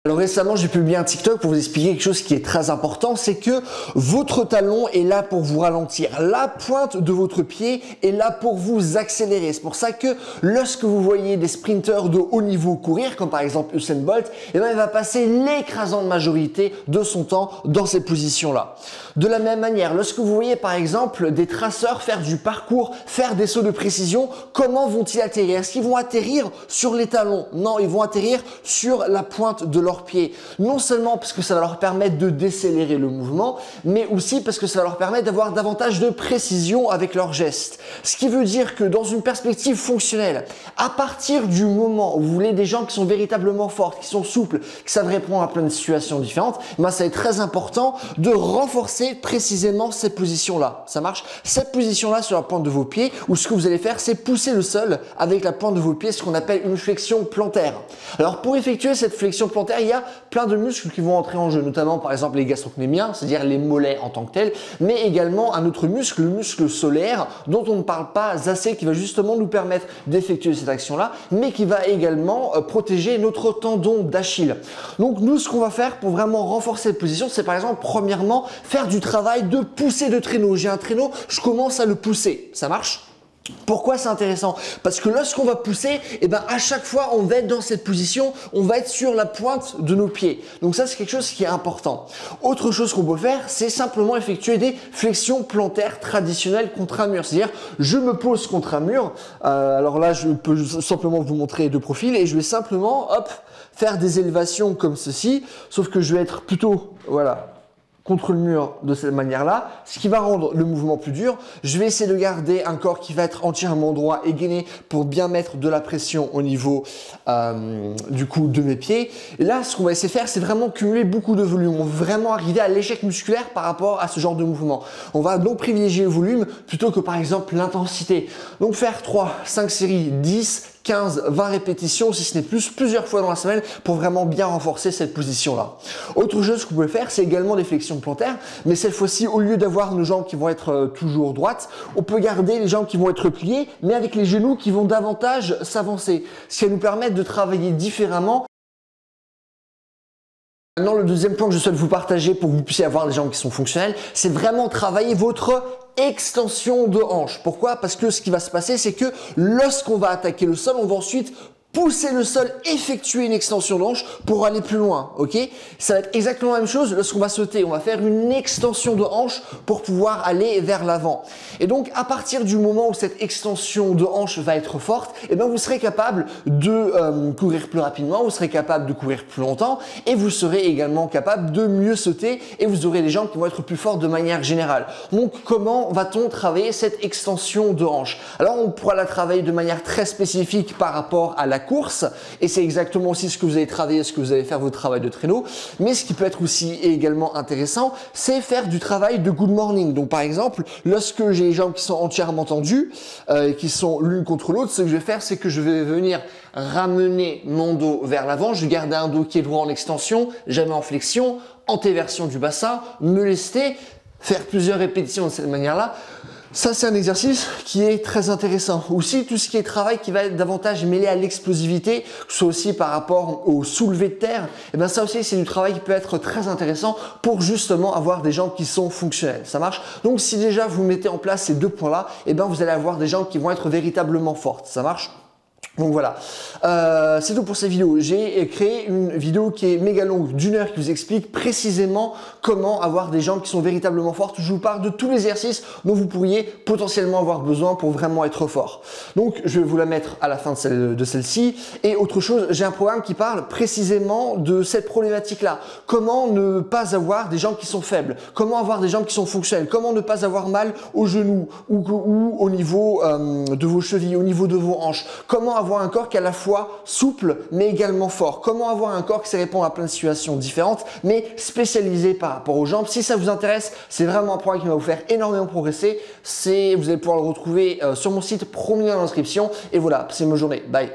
Alors récemment, j'ai publié un TikTok pour vous expliquer quelque chose qui est très important, c'est que votre talon est là pour vous ralentir. La pointe de votre pied est là pour vous accélérer. C'est pour ça que lorsque vous voyez des sprinteurs de haut niveau courir, comme par exemple Usain Bolt, eh bien, il va passer l'écrasante majorité de son temps dans ces positions-là. De la même manière, lorsque vous voyez par exemple des traceurs faire du parcours, faire des sauts de précision, comment vont-ils atterrir? Est-ce qu'ils vont atterrir sur les talons? Non, ils vont atterrir sur la pointe de leur pied. Non seulement parce que ça va leur permettre de décélérer le mouvement, mais aussi parce que ça va leur permettre d'avoir davantage de précision avec leurs gestes. Ce qui veut dire que dans une perspective fonctionnelle, à partir du moment où vous voulez des gens qui sont véritablement forts, qui sont souples, qui savent répondre à plein de situations différentes, ben ça est très important de renforcer précisément cette position-là. Ça marche? Cette position-là sur la pointe de vos pieds, où ce que vous allez faire, c'est pousser le sol avec la pointe de vos pieds, ce qu'on appelle une flexion plantaire. Alors pour effectuer cette flexion plantaire, il y a plein de muscles qui vont entrer en jeu, notamment par exemple les gastrocnémiens, c'est-à-dire les mollets en tant que tels, mais également un autre muscle, le muscle solaire, dont on ne parle pas assez, qui va justement nous permettre d'effectuer cette action-là, mais qui va également protéger notre tendon d'Achille. Donc nous, ce qu'on va faire pour vraiment renforcer cette position, c'est par exemple, premièrement, faire du travail de poussée de traîneau. J'ai un traîneau, je commence à le pousser. Ça marche? Pourquoi c'est intéressant? Parce que lorsqu'on va pousser, eh ben à chaque fois on va être dans cette position, on va être sur la pointe de nos pieds. Donc ça c'est quelque chose qui est important. Autre chose qu'on peut faire, c'est simplement effectuer des flexions plantaires traditionnelles contre un mur. C'est-à-dire je me pose contre un mur, alors là je peux simplement vous montrer de profil et je vais simplement hop, faire des élévations comme ceci, sauf que je vais être plutôt voilà, contre le mur de cette manière-là, ce qui va rendre le mouvement plus dur. Je vais essayer de garder un corps qui va être entièrement droit et gainé pour bien mettre de la pression au niveau du coup de mes pieds. Et là, ce qu'on va essayer de faire, c'est vraiment cumuler beaucoup de volume. On va vraiment arriver à l'échec musculaire par rapport à ce genre de mouvement. On va donc privilégier le volume plutôt que par exemple l'intensité. Donc faire 3, 5 séries, 10, 15, 20 répétitions, si ce n'est plus, plusieurs fois dans la semaine pour vraiment bien renforcer cette position-là. Autre chose que vous pouvez faire, c'est également des flexions plantaires, mais cette fois-ci, au lieu d'avoir nos jambes qui vont être toujours droites, on peut garder les jambes qui vont être pliées, mais avec les genoux qui vont davantage s'avancer, ce qui va nous permettre de travailler différemment. Maintenant, le deuxième point que je souhaite vous partager pour que vous puissiez avoir des jambes qui sont fonctionnelles, c'est vraiment travailler votre extension de hanche. Pourquoi? Parce que ce qui va se passer, c'est que lorsqu'on va attaquer le sol, on va ensuite pousser le sol, effectuer une extension de hanche pour aller plus loin, ok? Ça va être exactement la même chose lorsqu'on va sauter. On va faire une extension de hanche pour pouvoir aller vers l'avant. Et donc, à partir du moment où cette extension de hanche va être forte, eh bien, vous serez capable de courir plus rapidement, vous serez capable de courir plus longtemps et vous serez également capable de mieux sauter et vous aurez les jambes qui vont être plus fortes de manière générale. Donc, comment va-t-on travailler cette extension de hanche? Alors, on pourra la travailler de manière très spécifique par rapport à la course et c'est exactement aussi ce que vous allez travailler, ce que vous allez faire votre travail de traîneau, mais ce qui peut être aussi également intéressant, c'est faire du travail de good morning. Donc par exemple, lorsque j'ai les jambes qui sont entièrement tendues, qui sont l'une contre l'autre, ce que je vais faire, c'est que je vais venir ramener mon dos vers l'avant, je vais garder un dos qui est droit en extension, jamais en flexion, antéversion du bassin, me lester, faire plusieurs répétitions de cette manière-là. Ça, c'est un exercice qui est très intéressant. Aussi, tout ce qui est travail qui va être davantage mêlé à l'explosivité, que ce soit aussi par rapport au soulevé de terre, et bien ça aussi, c'est du travail qui peut être très intéressant pour justement avoir des jambes qui sont fonctionnelles. Ça marche? Donc, si déjà vous mettez en place ces deux points-là, et bien vous allez avoir des jambes qui vont être véritablement fortes. Ça marche? Donc voilà, c'est tout pour cette vidéo. J'ai créé une vidéo qui est méga longue, d'1 heure, qui vous explique précisément comment avoir des jambes qui sont véritablement fortes. Je vous parle de tous les exercices dont vous pourriez potentiellement avoir besoin pour vraiment être fort. Donc je vais vous la mettre à la fin de celle-ci. Et autre chose, j'ai un programme qui parle précisément de cette problématique-là. Comment ne pas avoir des jambes qui sont faibles? Comment avoir des jambes qui sont fonctionnelles? Comment ne pas avoir mal aux genoux ou au niveau de vos chevilles, au niveau de vos hanches? Comment avoir un corps qui est à la fois souple mais également fort? Comment avoir un corps qui sait répondre à plein de situations différentes mais spécialisé par rapport aux jambes? Si ça vous intéresse, c'est vraiment un programme qui va vous faire énormément progresser. Vous allez pouvoir le retrouver sur mon site, promis dans l'inscription. Et voilà, c'est une bonne journée. Bye.